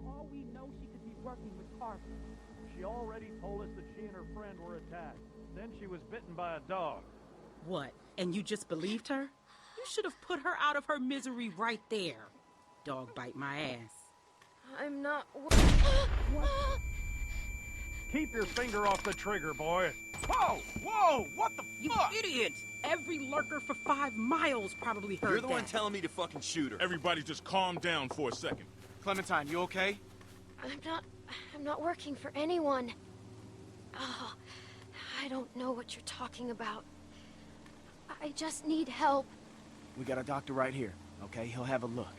all we know, she could be working with Carver. She already told us that she and her friend were attacked. Then she was bitten by a dog. What? And you just believed her? You should have put her out of her misery right there. Dog bite my ass. I'm not... Keep your finger off the trigger, boy. Whoa! Whoa! What the You fuck? idiot! Every lurker for 5 miles probably heard You're the one that. telling me to fucking shoot her. Everybody just calm down for a second. Clementine, you okay? I'm not working for anyone. Oh, I don't know what you're talking about. I just need help. We got a doctor right here, okay? He'll have a look.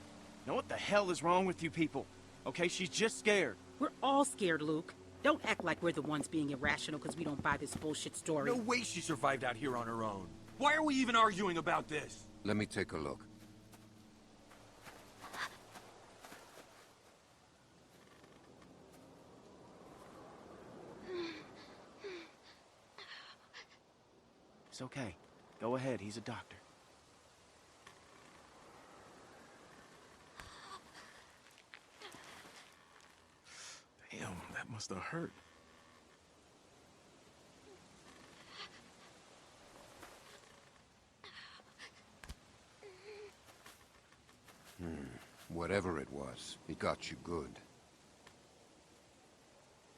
Now what the hell is wrong with you people? Okay, she's just scared. We're all scared, Luke. Don't act like we're the ones being irrational because we don't buy this bullshit story. No way she survived out here on her own. Why are we even arguing about this? Let me take a look. It's okay. Go ahead, he's a doctor. Damn, that must have hurt. Whatever it was, it got you good.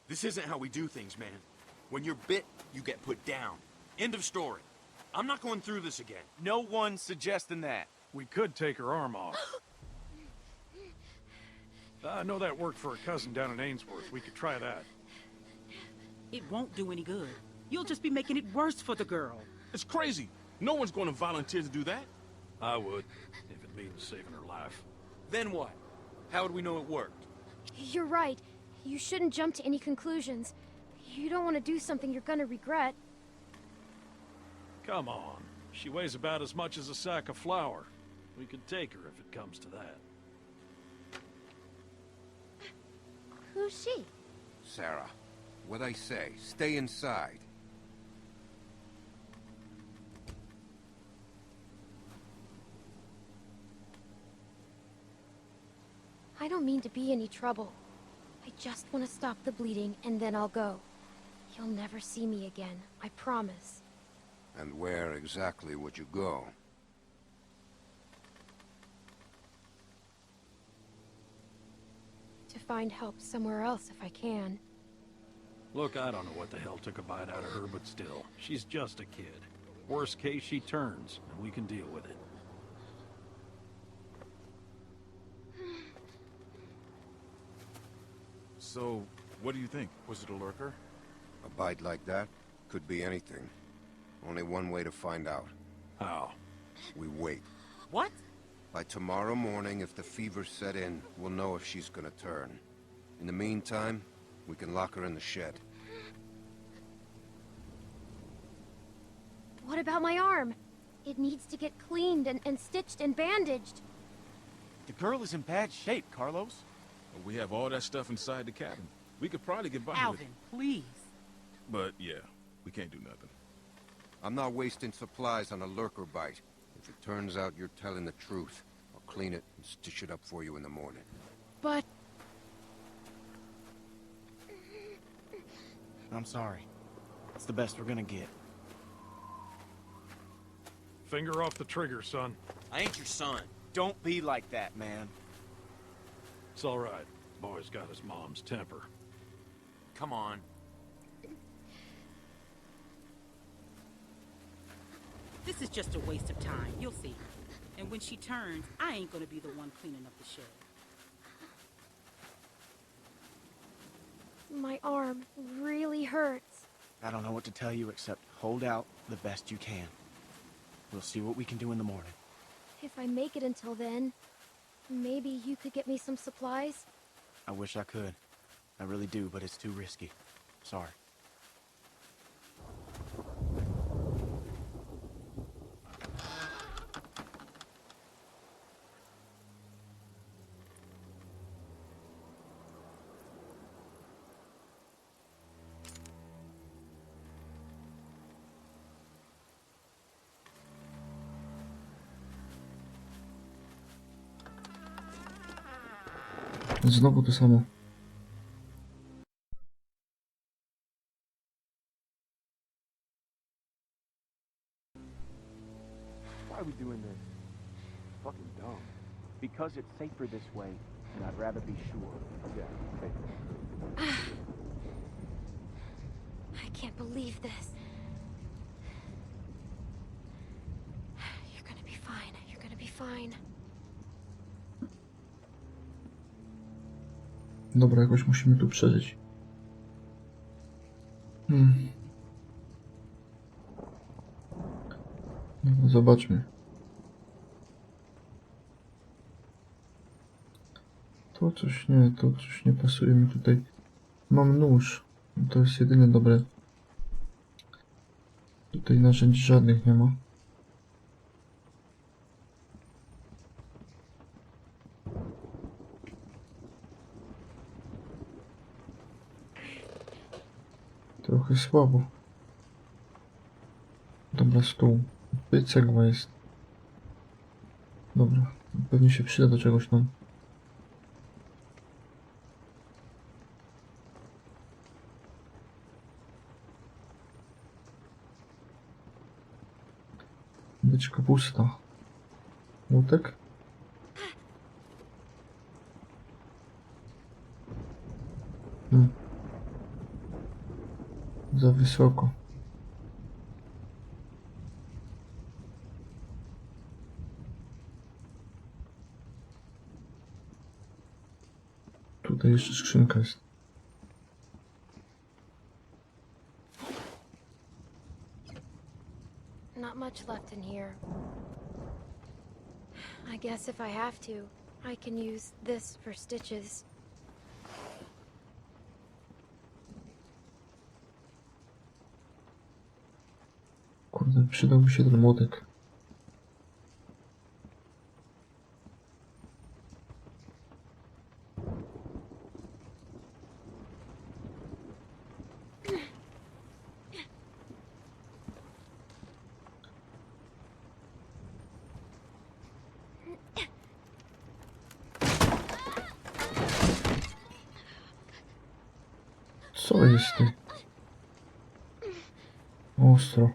This isn't how we do things, man. When you're bit, you get put down. End of story. I'm not going through this again. No one's suggesting that. We could take her arm off. I know that worked for a cousin down in Ainsworth. We could try that. It won't do any good. You'll just be making it worse for the girl. It's crazy. No one's going to volunteer to do that. I would, if it means saving her life. Then what? How would we know it worked? You're right. You shouldn't jump to any conclusions. You don't want to do something you're gonna regret. Come on. She weighs about as much as a sack of flour. We could take her if it comes to that. Who's she? Sarah, what I say, stay inside. I don't mean to be any trouble. I just want to stop the bleeding, and then I'll go. You'll never see me again, I promise. And where exactly would you go? To find help somewhere else if I can. Look, I don't know what the hell took a bite out of her, but still, she's just a kid. Worst case, she turns, and we can deal with it. So, what do you think? Was it a lurker? A bite like that could be anything. Only one way to find out. How? We wait. What? By tomorrow morning, if the fever set in, we'll know if she's gonna turn. In the meantime, we can lock her in the shed. What about my arm? It needs to get cleaned and stitched and bandaged. The girl is in bad shape, Carlos. Well, we have all that stuff inside the cabin. We could probably get by with Alvin, it. please. But yeah, we can't do nothing. I'm not wasting supplies on a lurker bite. If it turns out you're telling the truth, I'll clean it and stitch it up for you in the morning. But... I'm sorry. It's the best we're gonna get. Finger off the trigger, son. I ain't your son. Don't be like that, man. It's all right. Boy's got his mom's temper. Come on. This is just a waste of time. You'll see. And when she turns, I ain't gonna be the one cleaning up the shed. my arm really hurts. I don't know what to tell you except hold out the best you can. We'll see what we can do in the morning. If I make it until then, maybe you could get me some supplies? I wish I could. I really do, but it's too risky. Sorry. Znowu to samo. because it's safer this way, and I'd rather be sure. Yeah, okay. I can't believe this. You're gonna be fine. You're gonna be fine. Dobra, jakoś musimy tu przeżyć. No, zobaczmy. To coś nie pasuje mi tutaj. Mam nóż. To jest jedyne dobre. Tutaj narzędzi żadnych nie ma. Trochę słabo. Dobra, stół. Tutaj cegła jest. Dobra, pewnie się przyda do czegoś nam. Beczka pusta. Łutek? Za wysoko. Tutaj jeszcze skrzynka jest. Not much left in here. I guess if I have to, I can use this for stitches. Kurde, przydałby się ten młotek. Co jest ty? Ostro.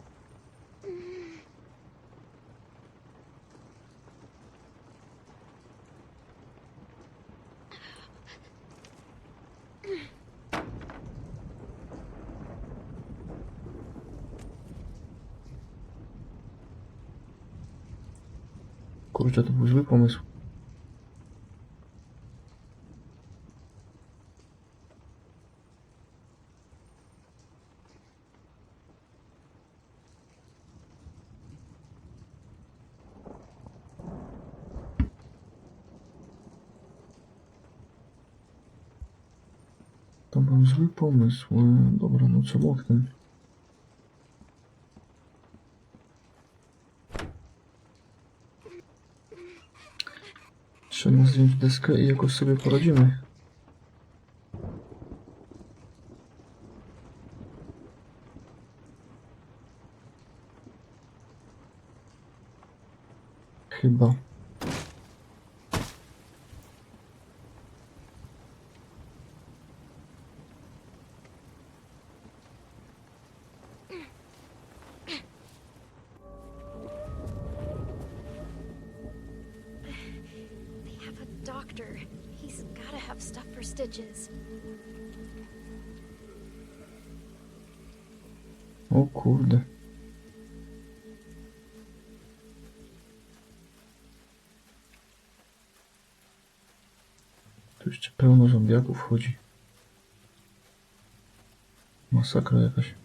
Kurczę, to był zły pomysł. To był zły pomysł. Dobra, no co młotkiem? Trzeba zdjąć deskę i jakoś sobie poradzimy. Chyba. He's gotta have stuff for stitches. O kurde. Tu jeszcze pełno zombiaków chodzi. Masakra jakaś.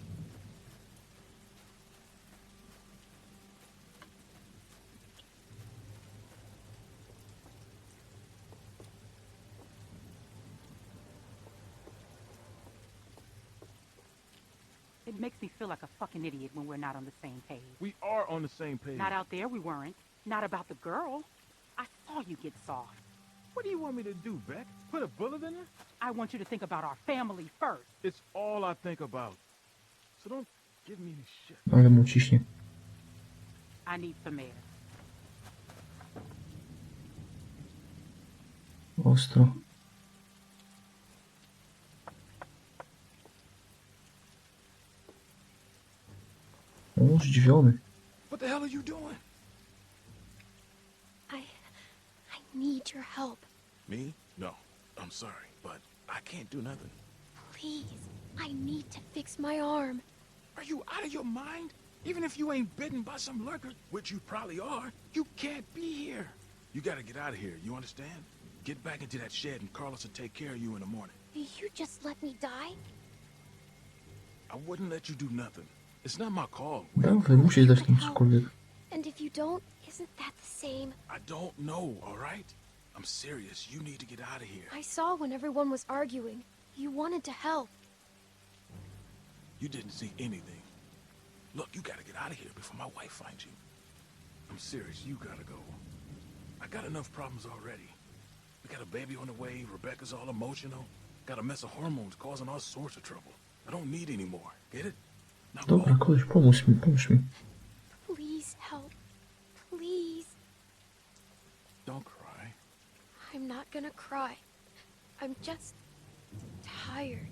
It makes me feel like a fucking idiot when we're not on the same page. We are on the same page. Not out there, we weren't. Not about the girl. I saw you get soft. What do you want me to do, Beck? Put a bullet in her? I want you to think about our family first. It's all I think about. So don't give me any shit. Ale mu ciśnie. I need some air. Ostro. O, zdziwiony. What the hell are you doing? I need your help. Me? No. I'm sorry, but I can't do nothing. Please, I need to fix my arm. Are you out of your mind? Even if you ain't bitten by some lurker, which you probably are, you can't be here. You gotta get out of here, you understand? Get back into that shed and Carlos will take care of you in the morning. You just let me die? I wouldn't let you do nothing. It's not my call. Dawaj, musisz dać nam cokolwiek. And if you don't, isn't that the same? I don't know, all right? I'm serious. You need to get out of here. I saw when everyone was arguing. You wanted to help. You didn't see anything. Look, you gotta get out of here before my wife finds you. I'm serious. You gotta go. I got enough problems already. We got a baby on the way. Rebecca's all emotional. Got a mess of hormones causing all sorts of trouble. I don't need any more. Get it? Now Dobra, go. koleś, pomóż mi, pomóż mi. Please help. Please. Don't cry. I'm not gonna cry. I'm just tired.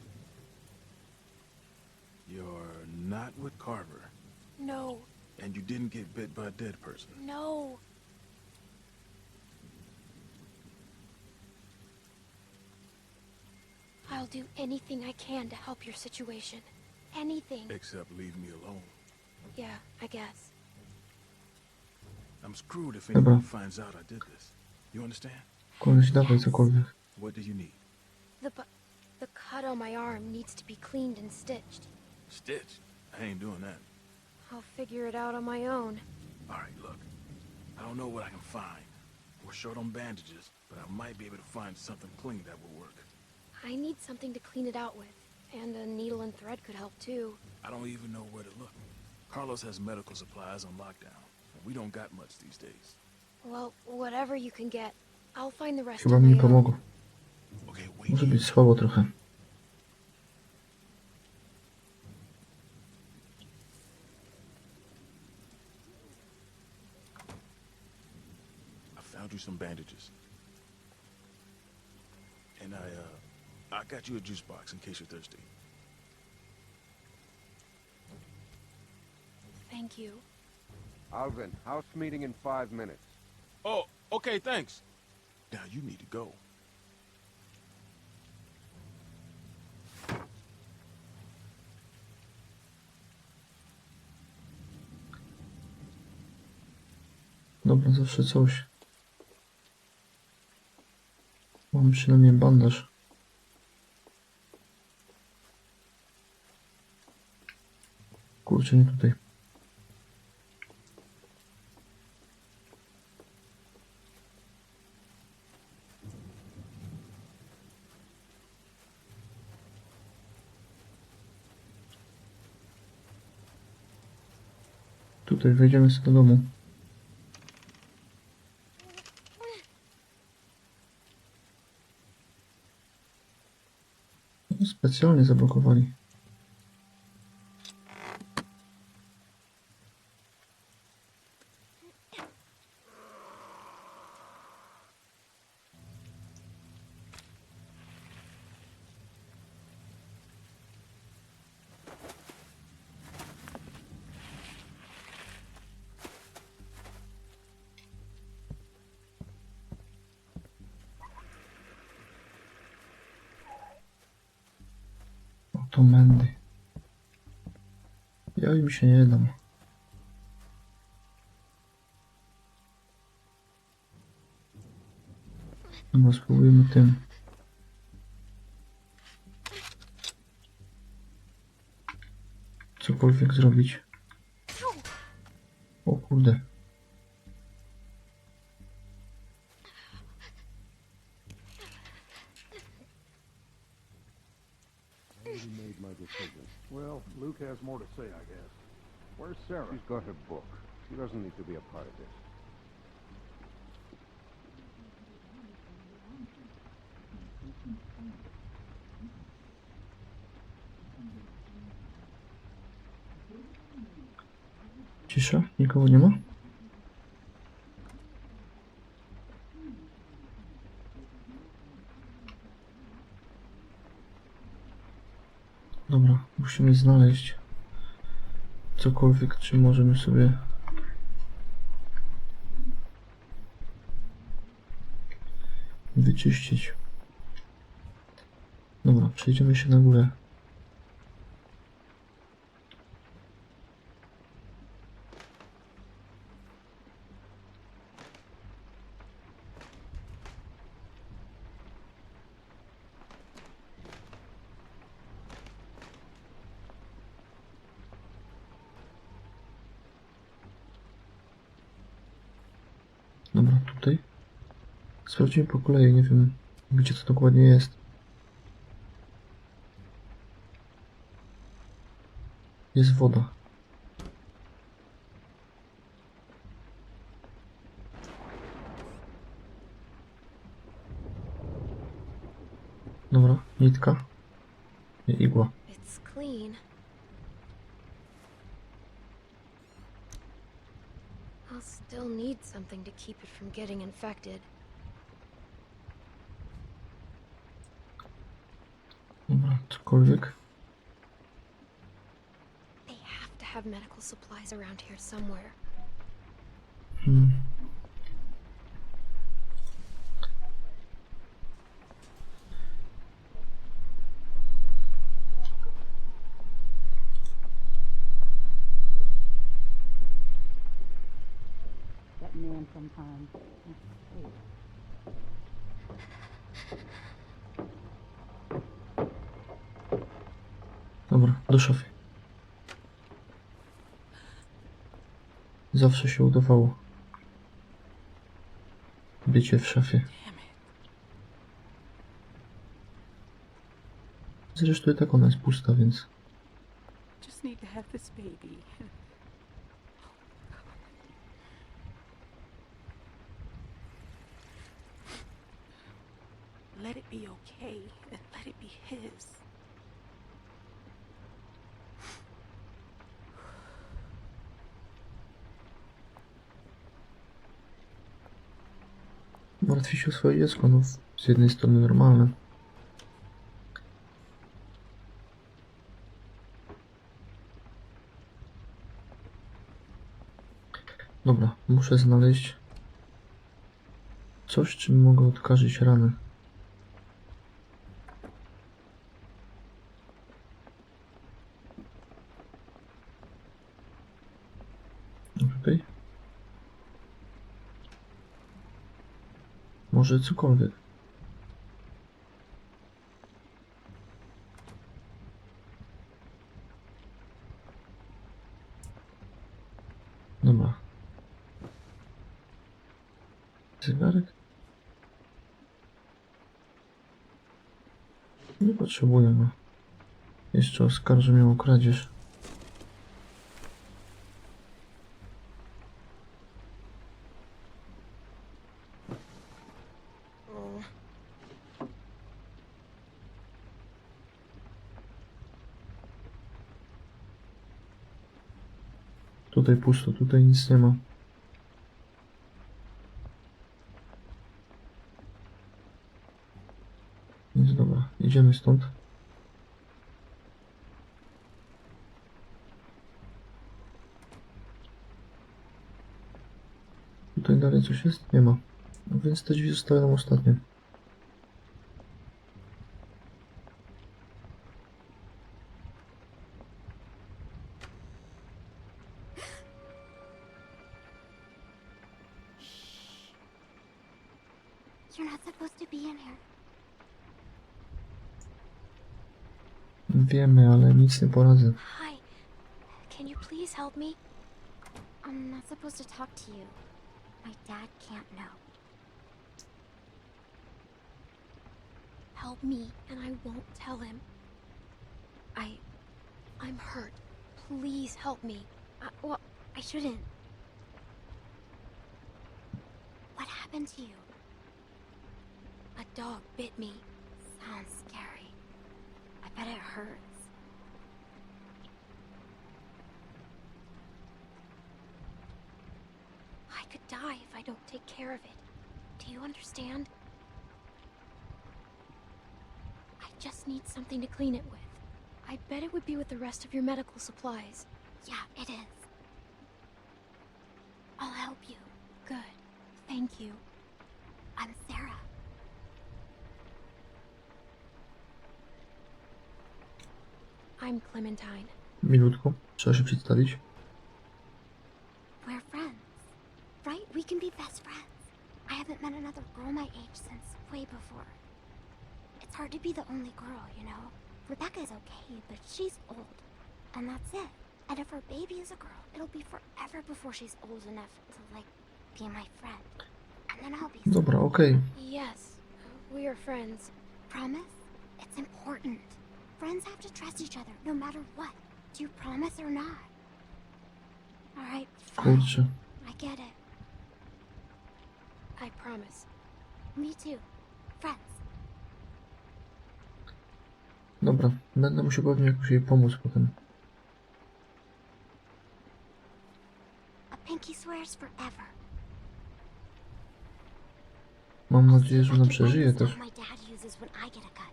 You're not with Carver. No, And you didn't get bit by a dead person. no. I'll do anything I can to help your situation. Anything. Except leave me alone. Yeah, I guess. I'm screwed if Dobra. anyone finds out I did this. You understand? Koleś, dawaj cokolwiek. What do you need? The cut on my arm needs to be cleaned and stitched. Stitch? I ain't doing that. I'll figure it out on my own. All right, look. I don't know what I can find. We're short on bandages, but I might be able to find something clean that will work. I need something to clean it out with. And a needle and thread could help too. I don't even know where to look. Carlos has medical supplies on lockdown. And we don't got much these days. Well, whatever you can get. I'll find the rest Chyba on mi my nie own. pomogło. Okay, wait Może here. być słabo trochę. I found you some bandages. And I got you a juice box in case you're thirsty. Thank you. Alvin, house meeting in 5 minutes. Oh, okay, thanks. Now you need to go. Dobra, zawsze coś. Mam przynajmniej bandaż. Kurczę, nie tutaj. Tutaj wejdziemy sobie do domu. Specjalnie zablokowali. To mędy. Ja im się nie dam. No spróbujemy tym. Cokolwiek zrobić. O kurde. Made my decision. Well, Luke has more to say, I guess. Where's Sarah? She's got her book. She doesn't need to be a part of this. Cisza? Nikogo nie ma? Dobra, musimy znaleźć cokolwiek, czy możemy sobie wyczyścić. Dobra, przejdziemy się na górę. Dobra, tutaj. Sprawdzimy po kolei, nie wiem gdzie to dokładnie jest. Jest woda. Dobra, nitka. Nie, igła. It's clean. I'll still need something to keep it from getting infected. Dobra, cokolwiek. They have to have medical supplies around here somewhere. That man sometimes. Dobra, do szafy. Zawsze się udawało. Bycie w szafie. Zresztą i tak ona jest pusta, więc... Just need to have this baby. Let it be okay and let it be his. Martwi się o swoje dziecko, no z jednej strony normalne. Dobra, muszę znaleźć coś, czym mogę odkażyć ranę. Okej. Może cokolwiek. Dobra. Zegarek? Nie potrzebuję go. Jeszcze oskarży mnie o kradzież. Tutaj pusto, tutaj nic nie ma. Więc dobra, idziemy stąd. Tutaj dalej coś jest? Nie ma. No więc te drzwi zostały nam ostatnie. You're not supposed to be in here. Wiemy, ale nic nie poradzę. Hi. Can you please help me? I'm not supposed to talk to you. My dad can't know. Help me, and I won't tell him. I'm hurt. Please help me. Well, I shouldn't. What happened to you? A dog bit me. Sounds scary. I bet it hurts. I could die if I don't take care of it. Do you understand? I just need something to clean it with. I bet it would be with the rest of your medical supplies. Yeah, it is. I'll help you. Good. Thank you. I'm Sarah. I'm Clementine. Milutko, trzeba się przedstawić. We're friends, right? We can be best friends. I haven't met another girl my age since way before. It's hard to be the only girl, you know? Rebecca's okay, but she's old. And that's it. And if her baby is a girl, it'll be forever before she's old enough to, like, be my friend. And then I'll be... Dobra, okej. Yes, we are friends. Promise? It's important. Friends have to trust each other, no matter what. Do you promise or not? Alright, fine. Kurczę. I get it. I promise. Me too. Friends. Dobra, będę musiał pewnie jakoś jej pomóc potem. A pinky swears forever. Mam nadzieję, że ona przeżyje też. My dad uses when I get a cut.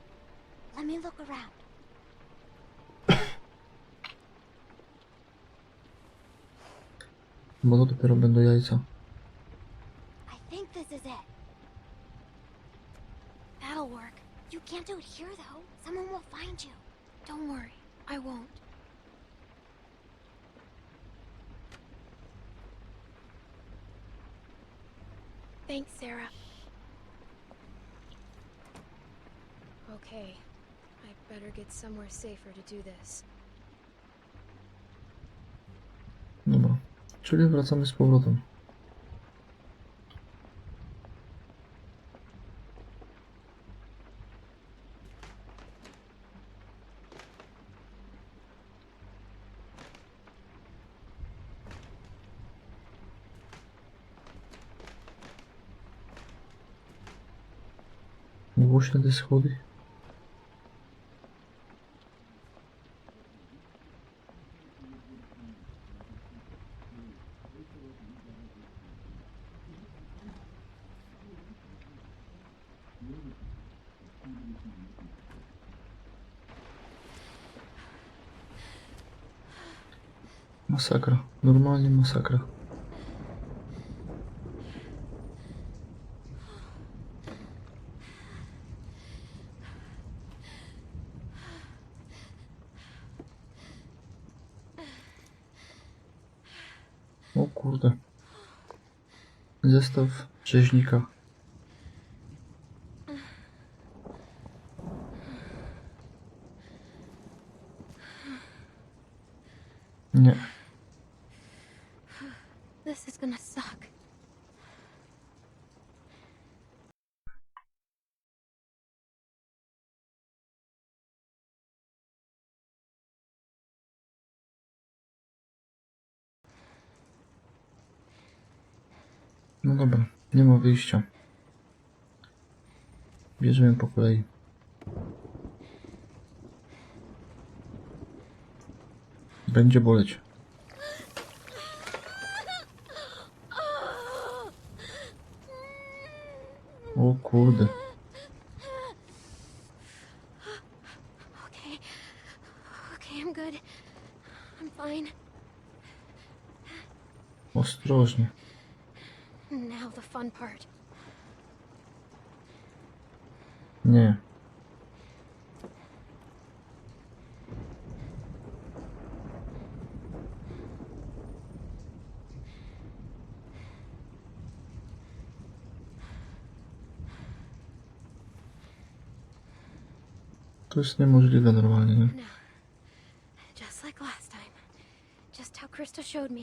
Let me look around. Bo to dopiero będą jajca. I think this is it. That'll work. You can't do it here though. Someone will find you. Don't worry, I won't. Thanks, Sarah. Okay, I better get somewhere safer to do this. Dobra, czyli wracamy z powrotem. Głośne te schody. Masakra, normalnie masakra. O kurde. Zestaw rzeźnika. Nie. This is gonna suck. No dobra, nie ma wyjścia. Bierzemy po kolei. Będzie boleć. O kurde. Okay. Okay, I'm good. I'm fine. Ostrożnie. Now the fun part. Nie. To jest niemożliwe normalnie, nie? No. Just like last time. Just how Krista showed me.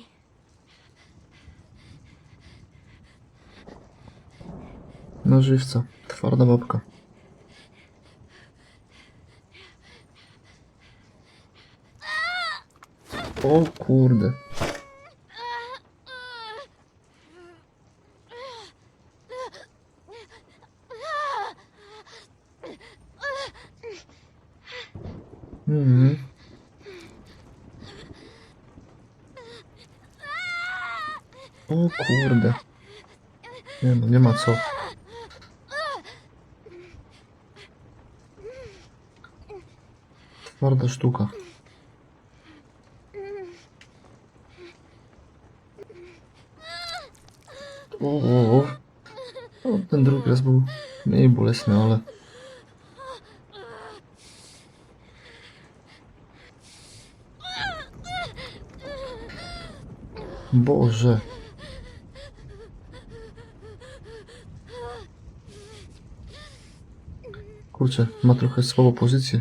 Na żywca. Twarda babka. O kurde. O kurde. Nie no, nie ma co. Twarda sztuka. O, ten drugi raz był mniej bolesny, ale... Boże. Kurczę, ma trochę słabą pozycję.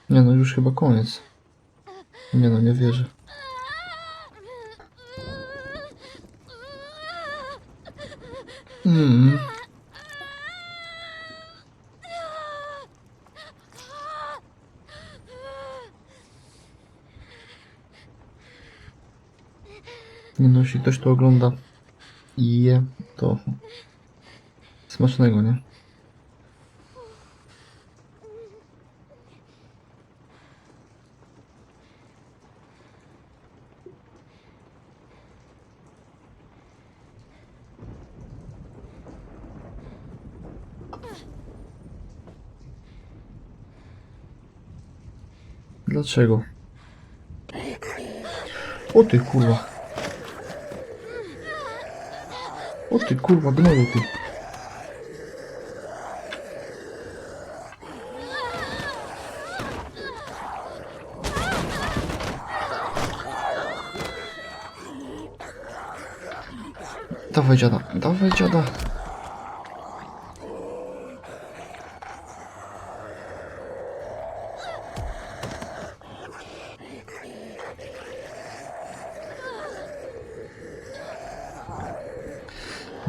Nie no, już chyba koniec. Nie no, nie wierzę. Nie no, jeśli ktoś to ogląda i je, to smacznego, nie? Dlaczego? O ty kurwa. O ty kurwa, gnoju ty. Dawaj dziada, dawaj dziada.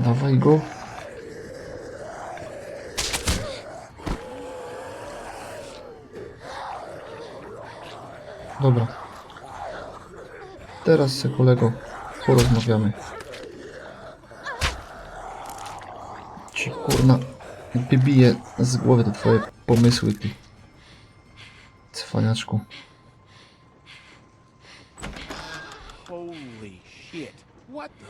Dawaj go. Dobra. Teraz se kolego porozmawiamy. Ci kurna wybiję z głowy te twoje pomysły, ty cwaniaczku. Holy shit. What the?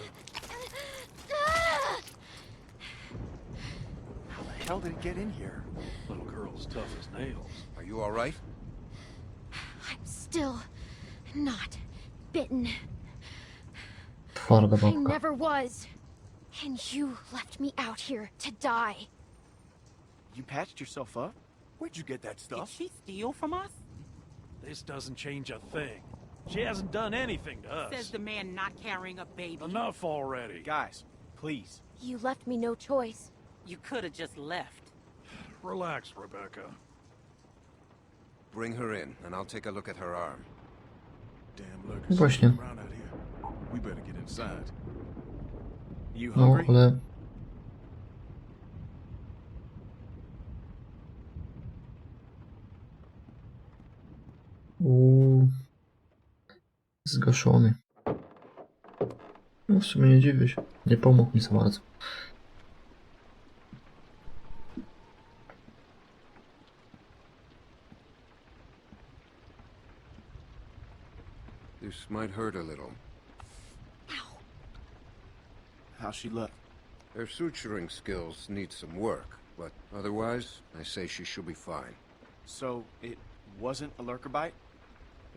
How the hell did it get in here? Little girl's tough as nails. Are you all right? I'm still not bitten. Twarda I babka. never was. And you left me out here to die. You patched yourself up? Where'd you get that Did stuff? she steal from us? This doesn't change a thing. She hasn't done anything to us. Says the man not carrying a baby. Enough already. Guys, please. You left me no choice. You could have just left. Relax, Rebecca. Bring her in, and I'll take a look at her arm. Damn lurkers Właśnie. around out here. We better get inside. You No, hungry? ale... Zgaszony. No w sumie nie dziwię się. Nie pomógł mi za bardzo. This might hurt a little. How's she look? Her suturing skills need some work, but otherwise, I say she should be fine. So, it wasn't a lurker bite?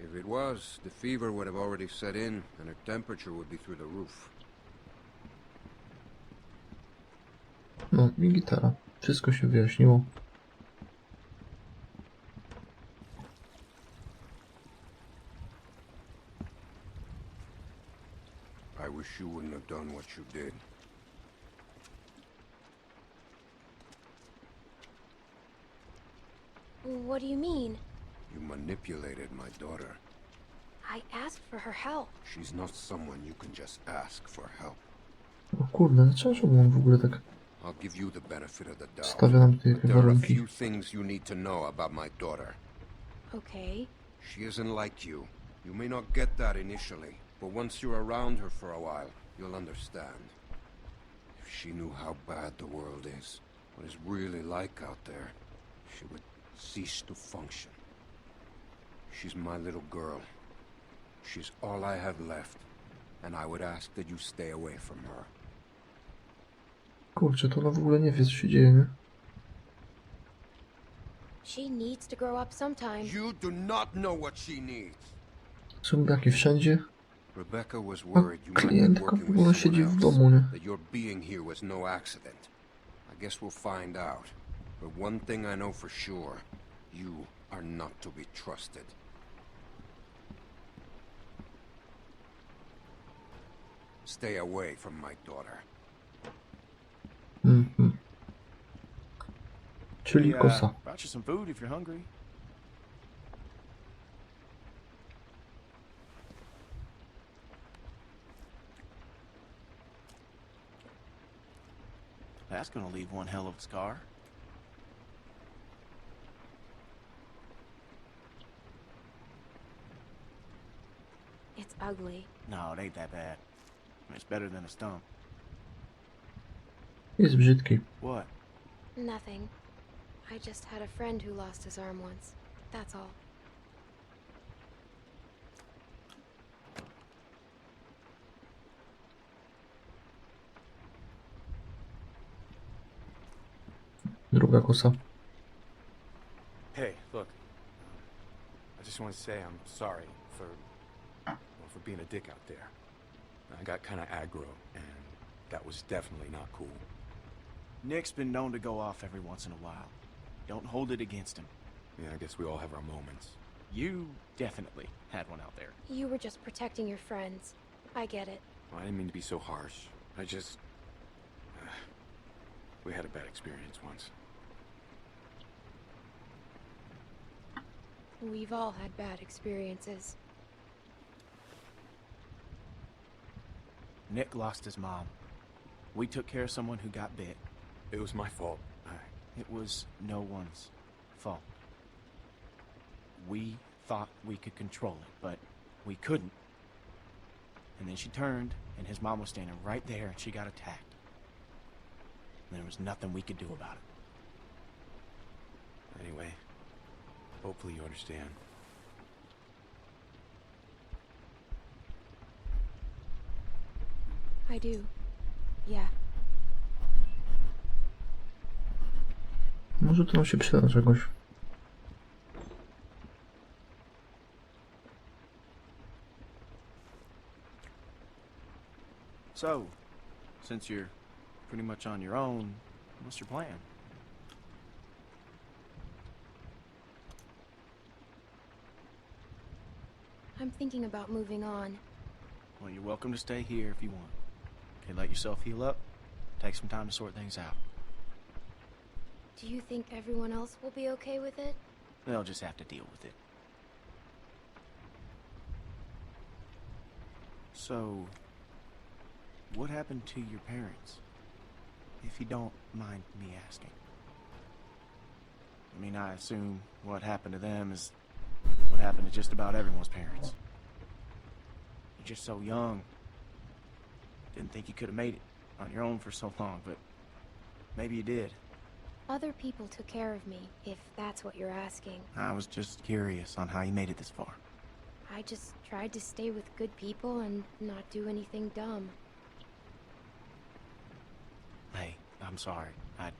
If it was, the fever would have already set in, and her temperature would be through the roof. No i gitara. Wszystko się wyjaśniło. I wish you wouldn't have done what you did. What do you mean? You manipulated my daughter. I asked for her help. She's not someone you can just ask for help. O kurde, dlaczego on w ogóle tak I'll give you the benefit of the doubt. stawia nam tutaj But te there are a warunki? few things you need to know about my daughter. Okay. She isn't like you. You may not get that initially, but once you're around her for a while, you'll understand. If she knew how bad the world is, what it's really like out there, she would cease to function. She's my little girl. She's all I have left, and I would ask that you stay away from her. Kurczę, to ona w ogóle nie wie, co się dzieje, nie? She needs to grow up sometime. You do not know what she needs. Zombiaki wszędzie. Rebecca was A worried you might be klientka w working ogóle with siedzi someone w else, domu, nie? that your being here was no accident. I guess we'll find out. But one thing I know for sure, you are not to be trusted. Stay away from my daughter. Mhm. Czyli kosa. Brought you some food if you're hungry. That's gonna leave one hell of a scar. It's ugly. No, it ain't that bad. It's better than a stump. Jest brzydki. What? Nothing. I just had a friend who lost his arm once. That's all. Druga kosa. Hey, look. I just want to say I'm sorry for, well, for being a dick out there. I got kind of aggro, and that was definitely not cool. Nick's been known to go off every once in a while. Don't hold it against him. Yeah, I guess we all have our moments. You definitely had one out there. You were just protecting your friends. I get it. Well, I didn't mean to be so harsh. I just... we had a bad experience once. We've all had bad experiences. Nick lost his mom. We took care of someone who got bit. It was my fault. It was no one's fault. We thought we could control it, but we couldn't. And then she turned, and his mom was standing right there, and she got attacked. And there was nothing we could do about it. Anyway, hopefully you understand. I do. Yeah. Może to nam się przyda do czegoś. So, since you're pretty much on your own, what's your plan? I'm thinking about moving on. Well, you're welcome to stay here if you want. Okay, let yourself heal up. Take some time to sort things out. Do you think everyone else will be okay with it? They'll just have to deal with it. So, what happened to your parents? If you don't mind me asking. I mean, I assume what happened to them is what happened to just about everyone's parents. You're just so young. Didn't think you could have made it on your own for so long, but maybe you did. Other people took care of me, if that's what you're asking. I was just curious on how you made it this far. I just tried to stay with good people and not do anything dumb. Hey, I'm sorry. I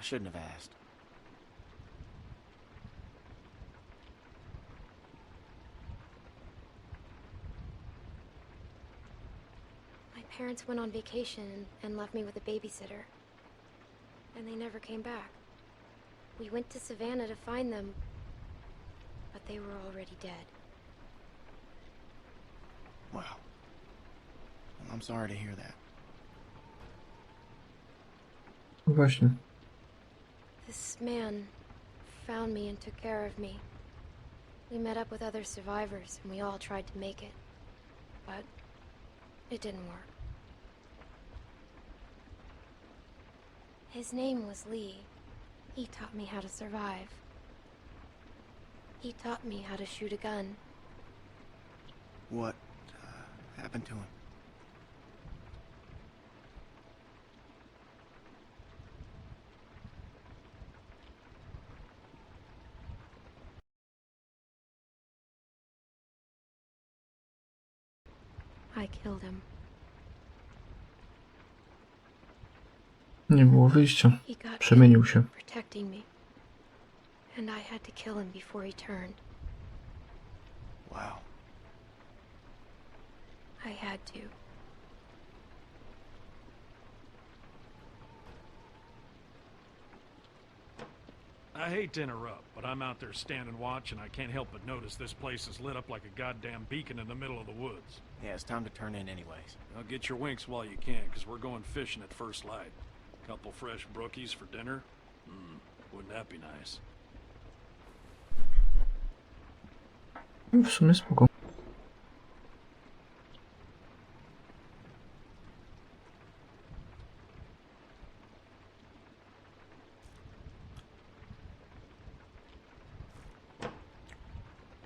shouldn't have asked. My parents went on vacation and left me with a babysitter. And they never came back. We went to Savannah to find them, but they were already dead. Wow. Well, I'm sorry to hear that. Właśnie. This man found me and took care of me. We met up with other survivors and we all tried to make it. But it didn't work. His name was Lee. He taught me how to survive. He taught me how to shoot a gun. What happened to him? I killed him. Nie było wyjścia. He got Przemienił się. protecting me. And I had to kill him before he turned. Wow. I had to. I hate to interrupt, but I'm out there standing watch, and I can't help but notice this place is lit up like a goddamn beacon in the middle of the woods. Yeah, it's time to turn in anyways. Now get your winks while you can, because we're going fishing at first light. Couple fresh brookies for dinner? Wouldn't that be nice? W sumie spoko.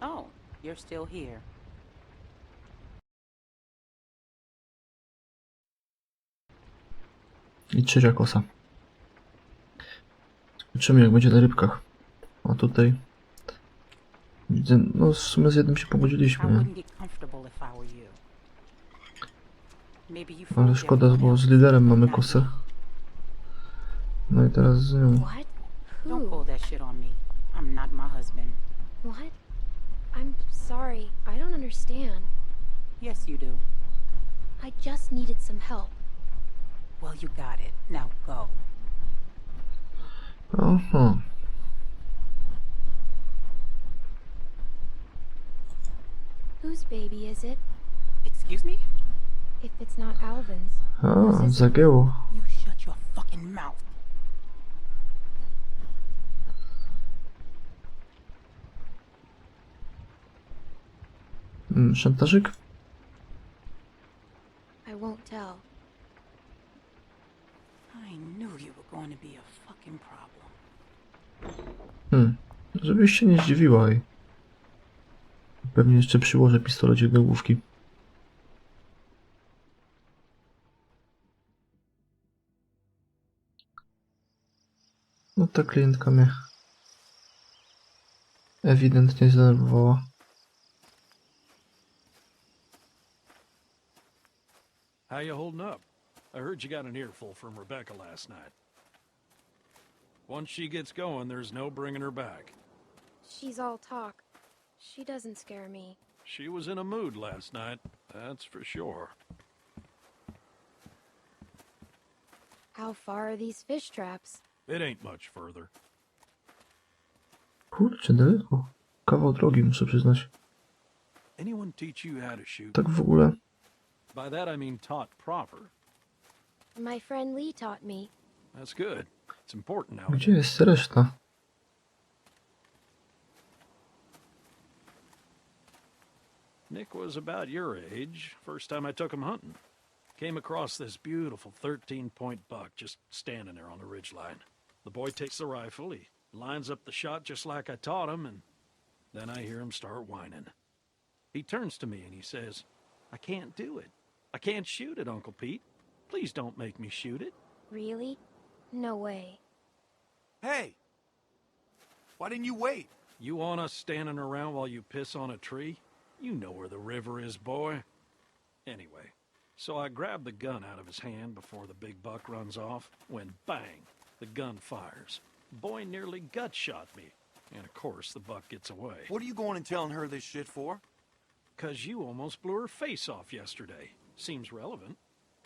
Oh, you're still here. I trzecia kosa. Zobaczymy, jak będzie na rybkach. A tutaj widzę, no w sumie z jednym się I pogodziliśmy, nie? wouldn't get comfortable if I were you. Maybe you Ale fooled szkoda, everyone bo z else, liderem mamy not kosę. me. No i teraz z nią. What? Don't Who? pull that shit on me. I'm not my husband. What? I'm sorry. I don't understand. Yes, you do. I just needed some help. Well, you got it. Now go. Aha. Whose baby is it? Excuse me? If it's not Alvin's. A, zagięło. You shut your fucking mouth. Szantażyk? I won't tell. I knew you were going to be a fucking problem. Żebyś się nie zdziwiła i pewnie jeszcze przyłożę pistolecik do główki. No ta klientka mnie ewidentnie zdenerwowała. How you holding up? I heard you got an earful from Rebecca last night. Once she gets going, there's no bringing her back. She's all talk. She doesn't scare me. She was in a mood last night, that's for sure. How far are these fish traps? It ain't much further. Kurczę, daleko. Kawał drogi, muszę przyznać. Anyone teach you how to shoot? Tak w ogóle. By that I mean taught proper. My friend Lee taught me. That's good. It's important now. Gdzie jest reszta? Nick was about your age, first time I took him hunting. Came across this beautiful 13-point buck just standing there on the ridgeline. The boy takes the rifle, he lines up the shot just like I taught him, and then I hear him start whining. He turns to me and he says, I can't do it. I can't shoot it, Uncle Pete. Please don't make me shoot it. Really? No way. Hey! Why didn't you wait? You want us standing around while you piss on a tree? You know where the river is, boy. Anyway, so I grabbed the gun out of his hand before the big buck runs off, when bang, the gun fires. Boy nearly gut shot me. And of course, the buck gets away. What are you going and telling her this shit for? 'Cause you almost blew her face off yesterday. Seems relevant.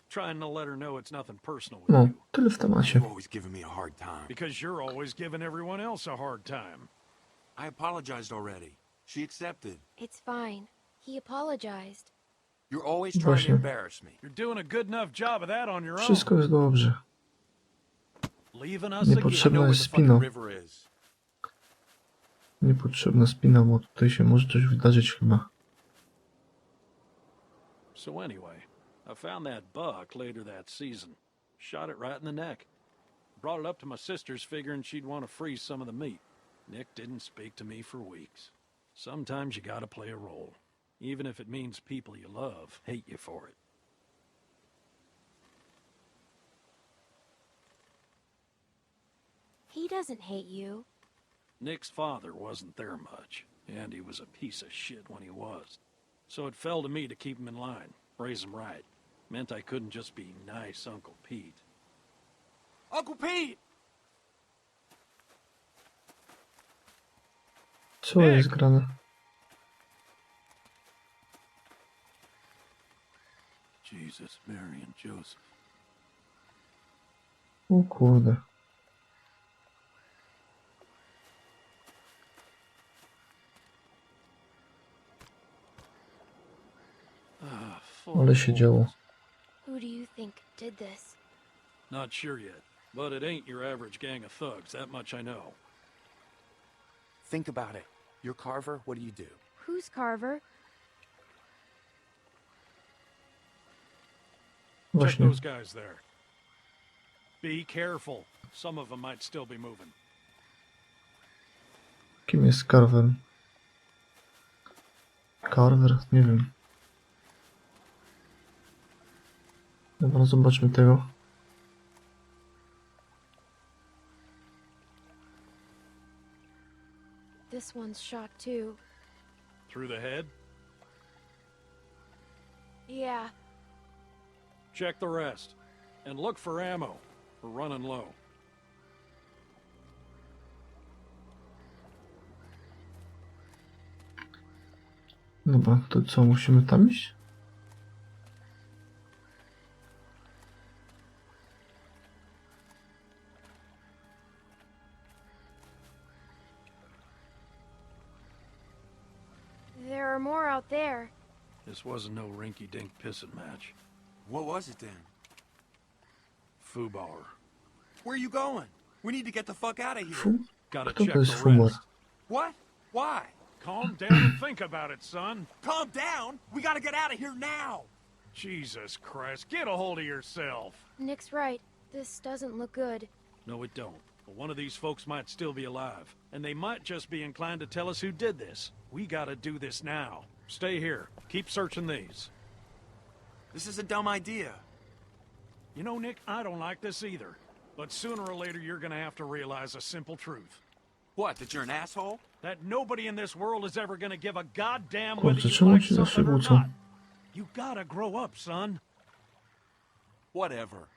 Trying to let her know it's nothing personal with No, you. tyle w temacie. You're always giving me a hard time. Because you're always giving everyone else a hard time. I apologized already. She accepted. It's fine. He apologized. You're always trying to Właśnie. embarrass me. You're doing a good enough job of that on your own. Wszystko jest dobrze. Leaving us Niepotrzebna again. jest spina. River is. Niepotrzebna spina, bo tutaj się może coś wydarzyć chyba. So anyway, I found that buck later that season. Shot it right in the neck. Brought it up to my sister's figuring she'd want to freeze some of the meat. Nick didn't speak to me for weeks. Sometimes you gotta play a role. Even if it means people you love hate you for it. He doesn't hate you. Nick's father wasn't there much, and he was a piece of shit when he was. So it fell to me to keep him in line, raise him right. Meant I couldn't just be nice Uncle Pete. Uncle Pete! Co jest grane? Jesus, Mary and Joseph. O kurde. Ale się działo. Who do you think did this? Not sure yet, but it ain't your average gang of thugs, that much I know. Think about it. You're Carver, what do you do? Who's Carver? Check Właśnie. those guys there. Be careful. Some of them might still be moving. Kim jest Carver? Carver? Nie wiem. Dobra, zobaczmy tego. This one's shot too. Through the head? Yeah. Check the rest. And look for ammo. We're running low. Dobra, to co, musimy tam iść? There are more out there. This wasn't no rinky-dink pissing match. What was it then? Foobar. Where are you going? We need to get the fuck out of here. Fu? Gotta Kto check to jest the Fumar? rest. What? Why? Calm down and think about it, son. Calm down. We gotta get out of here now. Jesus Christ, get a hold of yourself. Nick's right. This doesn't look good. No, it don't. But one of these folks might still be alive. And they might just be inclined to tell us who did this. We gotta do this now. Stay here. Keep searching these. This is a dumb idea. You know, Nick, I don't like this either. But sooner or later, you're gonna have to realize a simple truth. What, that you're an asshole? That nobody in this world is ever gonna give a goddamn Kurczę, whether you czemu like ci zawsze something or kłócą? not. You gotta grow up, son. Whatever.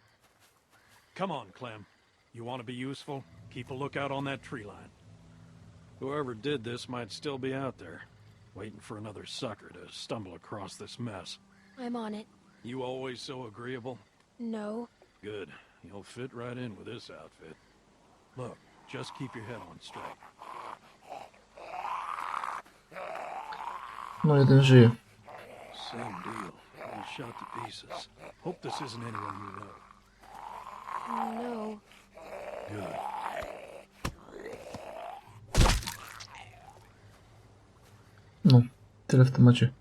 Come on, Clem. You want to be useful? Keep a lookout on that tree line. Whoever did this might still be out there, waiting for another sucker to stumble across this mess. I'm on it. You always so agreeable? No. Good. You'll fit right in with this outfit. Look, just keep your head on straight. No, jeden żyje. Same deal. All shot to pieces. Hope this isn't anyone you know. No. Good. No, tyle w temacie.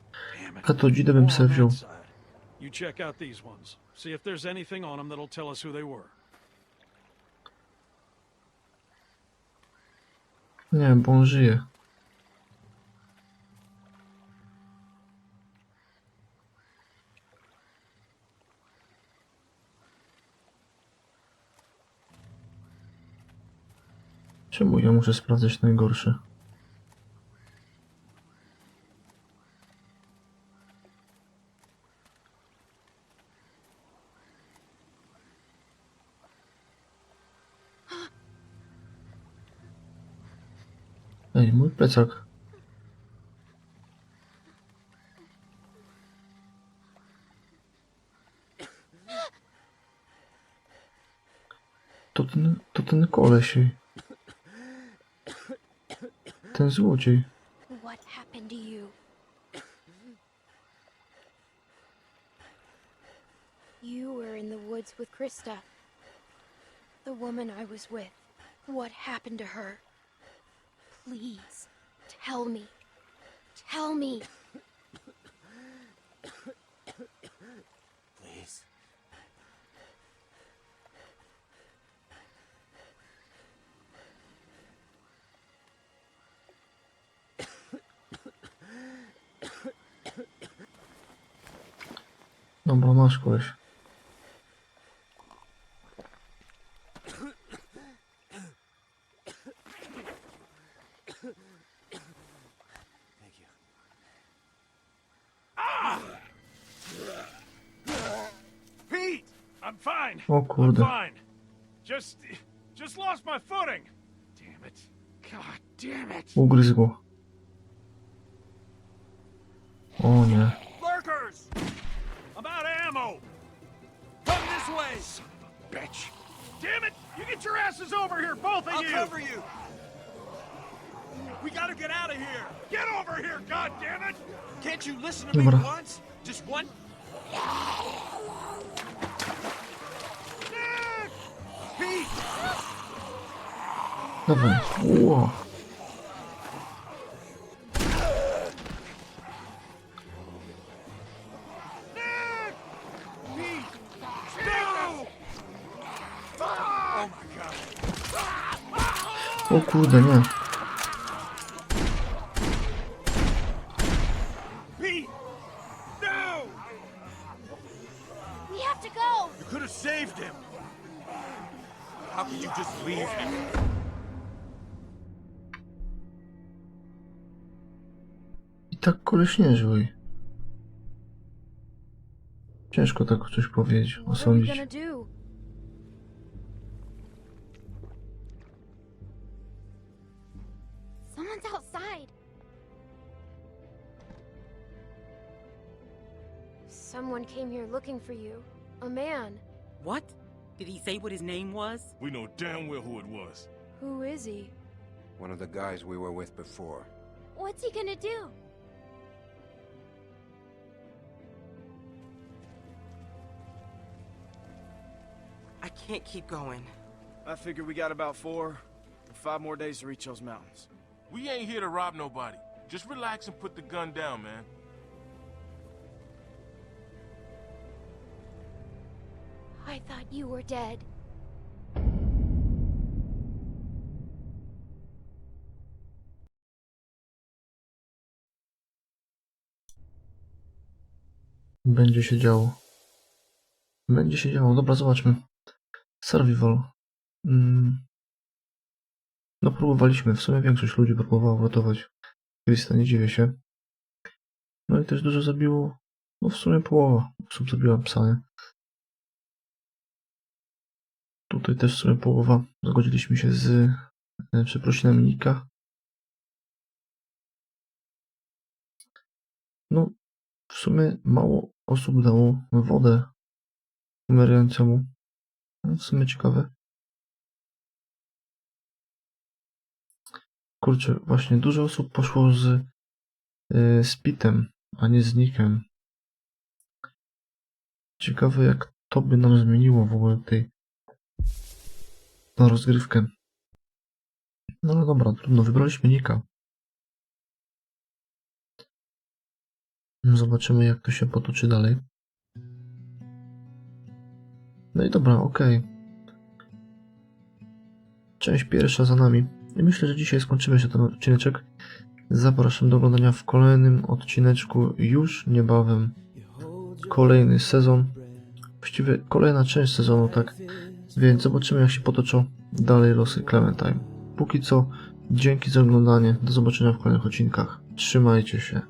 Damn it. A to dzidę bym More se on wziął. that side. You check out these ones. See if there's anything on them that'll tell us who they were. Nie wiem, bo on żyje. Czemu ja muszę sprawdzać najgorsze? Ej, mój plecak. To ten koleś. Ten złodziej. What happened to you? You were in the woods with Krista. The woman I was with. What happened to her? Please, tell me. Tell me. Please. Dobra, masz koleś. Thank you. Pete! I'm fine. O I'm kurde. fine. Just lost my footing. Damn it. God damn it. Ugryzł go. O nie. Lurkers! I'm out of ammo. Come this way! Son of a bitch. Damn it! You get your asses over here, both of I'll you! cover you! We gotta get out of here! Get over here, goddammit! Can't you listen to me Dobra. once? Just one? Nick! Pete! Dawaj. Ło. Nick! Pete! No! Oh my god! O kurde, nie. Pete! No! We have to go! You could have saved him! How could you just leave him? I tak koleś niezły. Ciężko tak coś powiedzieć, What are we osądzić. gonna do? Someone's outside. Someone came here looking for you. A man. What? Did he say what his name was? We know damn well who it was. Who is he? One of the guys we were with before. What's he gonna do? I can't keep going. I figure we got about 4 or 5 more days to reach those mountains. We ain't here to rob nobody. Just relax and put the gun down, man. I thought you were dead. Będzie się działo. Będzie się działo. Dobra, zobaczmy. Survival. No próbowaliśmy. W sumie większość ludzi próbowało ratować Krista, nie dziwię się. No i też dużo zabiło. No w sumie połowa osób zabiła psa, nie? Tutaj też w sumie połowa. Zgodziliśmy się z przeprosinami Nika. No w sumie mało osób dało wodę umierającemu. No, w sumie ciekawe. Kurczę, właśnie dużo osób poszło z Pitem, a nie z Nickiem. Ciekawe jak to by nam zmieniło w ogóle tą rozgrywkę. No ale dobra, trudno, wybraliśmy Nicka. Zobaczymy jak to się potoczy dalej. No i dobra, okej. Część pierwsza za nami. I myślę, że dzisiaj skończymy się ten odcineczek. Zapraszam do oglądania w kolejnym odcineczku już niebawem. Kolejny sezon. Właściwie kolejna część sezonu, tak. Więc zobaczymy jak się potoczą dalej losy Clementine. Póki co, dzięki za oglądanie. Do zobaczenia w kolejnych odcinkach. Trzymajcie się.